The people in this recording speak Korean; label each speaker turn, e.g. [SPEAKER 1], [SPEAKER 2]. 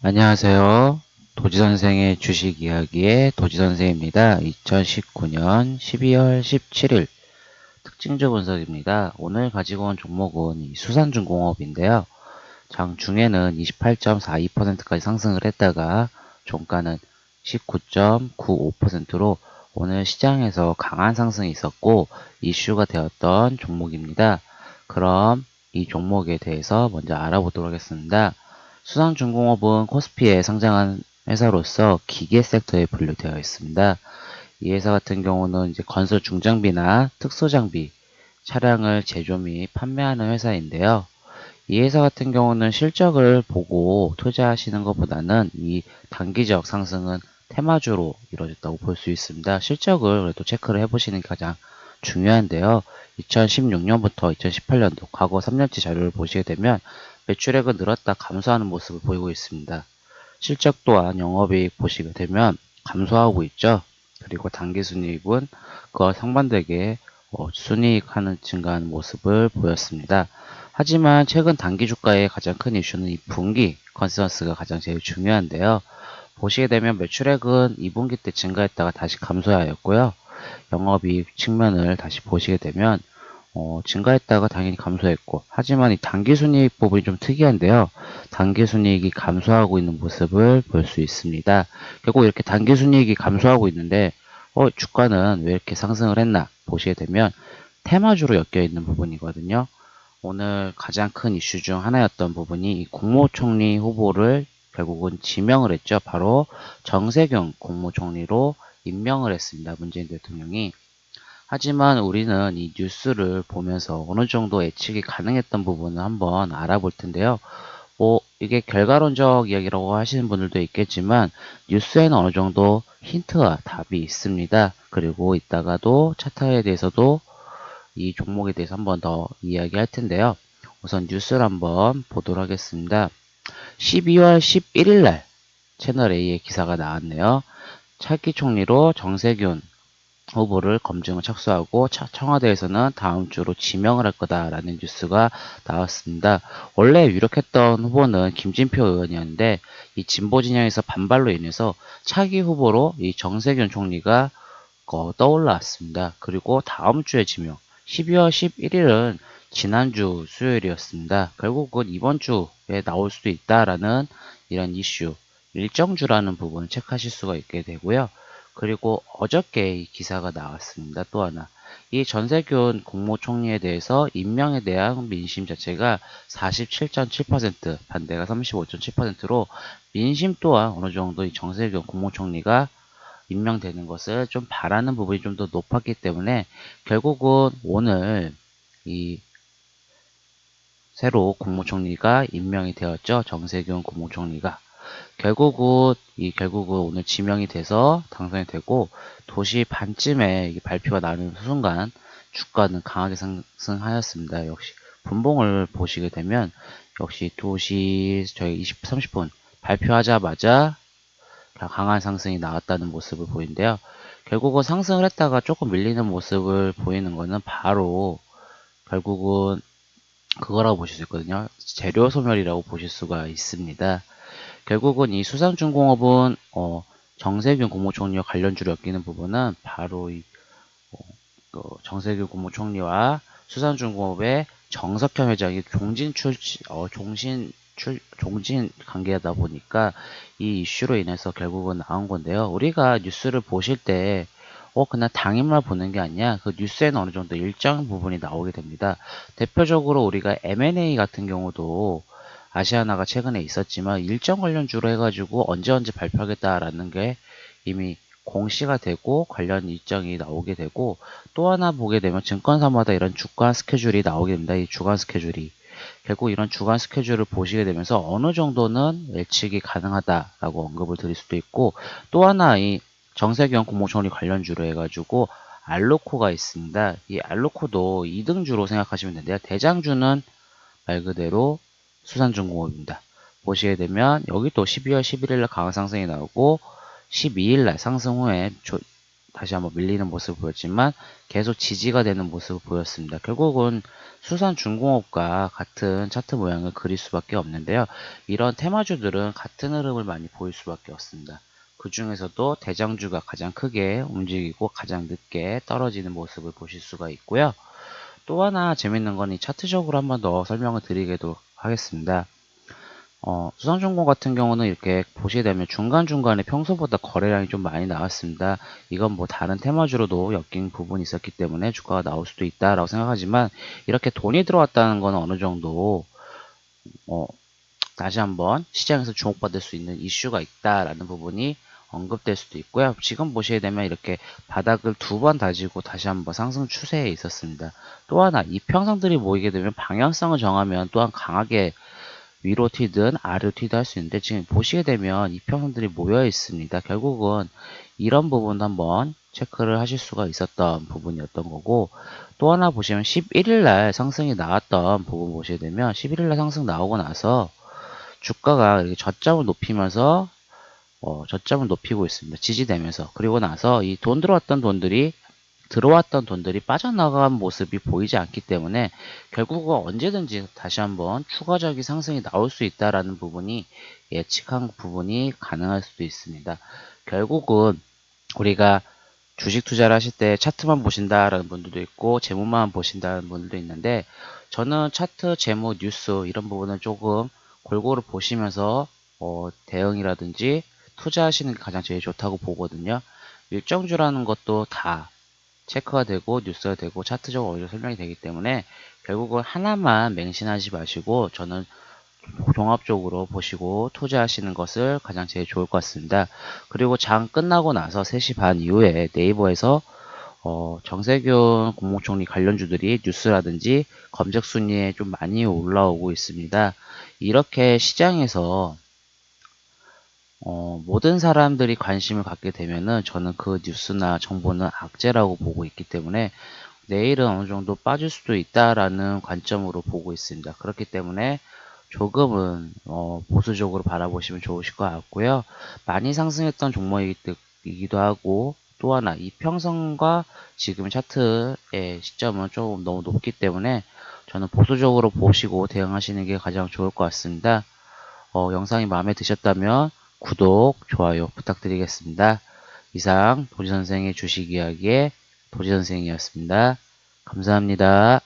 [SPEAKER 1] 안녕하세요. 도지선생의 주식 이야기의 도지선생입니다. 2019년 12월 17일 특징주 분석입니다. 오늘 가지고 온 종목은 이 수산중공업인데요. 장중에는 28.42%까지 상승을 했다가 종가는 19.95%로 오늘 시장에서 강한 상승이 있었고 이슈가 되었던 종목입니다. 그럼 이 종목에 대해서 먼저 알아보도록 하겠습니다. 수상중공업은 코스피에 상장한 회사로서 기계 섹터에 분류되어 있습니다. 이 회사 같은 경우는 이제 건설 중장비나 특수장비, 차량을 제조 및 판매하는 회사인데요. 이 회사 같은 경우는 실적을 보고 투자하시는 것보다는 이 단기적 상승은 테마주로 이루어졌다고 볼 수 있습니다. 실적을 그래도 체크를 해보시는 게 가장 중요한데요. 2016년부터 2018년도 과거 3년치 자료를 보시게 되면 매출액은 늘었다 감소하는 모습을 보이고 있습니다. 실적 또한 영업이익 보시게 되면 감소하고 있죠. 그리고 당기순이익은 그와 상반되게 순이익 하는 증가하는 모습을 보였습니다. 하지만 최근 단기 주가의 가장 큰 이슈는 이 분기 컨센서스가 가장 제일 중요한데요. 보시게 되면 매출액은 2분기 때 증가했다가 다시 감소하였고요. 영업이익 측면을 다시 보시게 되면 증가했다가 당연히 감소했고, 하지만 이 단기순이익 부분이 좀 특이한데요. 단기순이익이 감소하고 있는 모습을 볼 수 있습니다. 결국 이렇게 단기순이익이 감소하고 있는데 주가는 왜 이렇게 상승을 했나 보시게 되면 테마주로 엮여 있는 부분이거든요. 오늘 가장 큰 이슈 중 하나였던 부분이 이 국무총리 후보를 결국은 지명을 했죠. 바로 정세균 국무총리로 임명을 했습니다. 문재인 대통령이. 하지만 우리는 이 뉴스를 보면서 어느 정도 예측이 가능했던 부분을 한번 알아볼 텐데요. 이게 결과론적 이야기라고 하시는 분들도 있겠지만 뉴스에는 어느 정도 힌트와 답이 있습니다. 그리고 이따가도 차트에 대해서도 이 종목에 대해서 한번 더 이야기할 텐데요. 우선 뉴스를 한번 보도록 하겠습니다. 12월 11일 날 채널 A의 기사가 나왔네요. 차기 총리로 정세균 후보를 검증을 착수하고 청와대에서는 다음 주로 지명을 할 거다라는 뉴스가 나왔습니다. 원래 유력했던 후보는 김진표 의원이었는데 이 진보 진영에서 반발로 인해서 차기 후보로 이 정세균 총리가 떠올랐습니다. 그리고 다음 주에 지명 12월 11일은 지난주 수요일이었습니다. 결국은 이번 주에 나올 수도 있다라는 이런 이슈, 일정주라는 부분을 체크하실 수가 있게 되고요. 그리고 어저께 이 기사가 나왔습니다. 또 하나. 이 전세균 국무총리에 대해서 임명에 대한 민심 자체가 47.7%, 반대가 35.7%로 민심 또한 어느 정도 이 정세균 국무총리가 임명되는 것을 좀 바라는 부분이 좀 더 높았기 때문에 결국은 오늘 이 새로 국무총리가 임명이 되었죠. 정세균 국무총리가. 결국은 오늘 지명이 돼서 당선이 되고 도시 반쯤에 발표가 나는 순간 주가는 강하게 상승하였습니다. 역시 분봉을 보시게 되면 역시 도시 저희 20, 30분 발표하자마자 강한 상승이 나왔다는 모습을 보이는데요. 결국은 상승을 했다가 조금 밀리는 모습을 보이는 거는 바로 결국은 그거라고 보실 수 있거든요. 재료 소멸이라고 보실 수가 있습니다. 결국은 이 수산중공업은 정세균 국무총리와 관련주로 엮이는 부분은 바로 이 정세균 국무총리와 수산중공업의 정석현 회장이 종진 관계다 보니까 이 이슈로 인해서 결국은 나온 건데요. 우리가 뉴스를 보실 때 그냥 당일만 보는 게 아니야. 그 뉴스에는 어느 정도 일정 부분이 나오게 됩니다. 대표적으로 우리가 M&A 같은 경우도 아시아나가 최근에 있었지만 일정 관련주로 해가지고 언제 발표하겠다라는 게 이미 공시가 되고 관련 일정이 나오게 되고 또 하나 보게 되면 증권사마다 이런 주간 스케줄이 나오게 됩니다. 이 주간 스케줄이. 결국 이런 주간 스케줄을 보시게 되면서 어느 정도는 예측이 가능하다라고 언급을 드릴 수도 있고 또 하나 이 정세균 국무총리 관련주로 해가지고 알로코가 있습니다. 이 알로코도 2등주로 생각하시면 되는데요. 대장주는 말 그대로 수산중공업입니다. 보시게 되면 여기 또 12월 11일 날 강한 상승이 나오고 12일 날 상승 후에 다시 한번 밀리는 모습을 보였지만 계속 지지가 되는 모습을 보였습니다. 결국은 수산중공업과 같은 차트 모양을 그릴 수밖에 없는데요. 이런 테마주들은 같은 흐름을 많이 보일 수밖에 없습니다. 그 중에서도 대장주가 가장 크게 움직이고 가장 늦게 떨어지는 모습을 보실 수가 있고요. 또 하나 재밌는 건 이 차트적으로 한 번 더 설명을 드리도록 하겠습니다. 수상중공 같은 경우는 이렇게 보시게 되면 중간중간에 평소보다 거래량이 좀 많이 나왔습니다. 이건 뭐 다른 테마주로도 엮인 부분이 있었기 때문에 주가가 나올 수도 있다라고 생각하지만 이렇게 돈이 들어왔다는 건 어느 정도 어, 다시 한번 시장에서 주목받을 수 있는 이슈가 있다라는 부분이 언급될 수도 있고요. 지금 보시게 되면 이렇게 바닥을 두 번 다지고 다시 한번 상승 추세에 있었습니다. 또 하나 이평선들이 모이게 되면 방향성을 정하면 또한 강하게 위로 튀든 아래로 튀든 할 수 있는데 지금 보시게 되면 이평선들이 모여 있습니다. 결국은 이런 부분도 한번 체크를 하실 수가 있었던 부분이었던 거고, 또 하나 보시면 11일 날 상승이 나왔던 부분 보시게 되면 11일 날 상승 나오고 나서 주가가 이렇게 저점을 높이면서 저점을 높이고 있습니다. 지지되면서. 그리고 나서 이 돈 들어왔던 돈들이 빠져나간 모습이 보이지 않기 때문에 결국은 언제든지 다시 한번 추가적인 상승이 나올 수 있다라는 부분이 예측한 부분이 가능할 수도 있습니다. 결국은 우리가 주식 투자를 하실 때 차트만 보신다라는 분들도 있고 재무만 보신다는 분들도 있는데, 저는 차트, 재무, 뉴스 이런 부분을 조금 골고루 보시면서 대응이라든지 투자하시는 게 가장 제일 좋다고 보거든요. 일정주라는 것도 다 체크가 되고 뉴스가 되고 차트적으로 어디서 설명이 되기 때문에 결국은 하나만 맹신하지 마시고 저는 종합적으로 보시고 투자하시는 것을 가장 제일 좋을 것 같습니다. 그리고 장 끝나고 나서 3시 반 이후에 네이버에서 정세균 국무총리 관련주들이 뉴스라든지 검색 순위에 좀 많이 올라오고 있습니다. 이렇게 시장에서 모든 사람들이 관심을 갖게 되면은 저는 그 뉴스나 정보는 악재라고 보고 있기 때문에 내일은 어느 정도 빠질 수도 있다라는 관점으로 보고 있습니다. 그렇기 때문에 조금은 보수적으로 바라보시면 좋으실 것 같고요. 많이 상승했던 종목이기도 하고, 또 하나 이평선과 지금 차트의 시점은 조금 너무 높기 때문에 저는 보수적으로 보시고 대응하시는 게 가장 좋을 것 같습니다. 영상이 마음에 드셨다면 구독, 좋아요 부탁드리겠습니다. 이상 도지선생의 주식 이야기의 도지선생이었습니다. 감사합니다.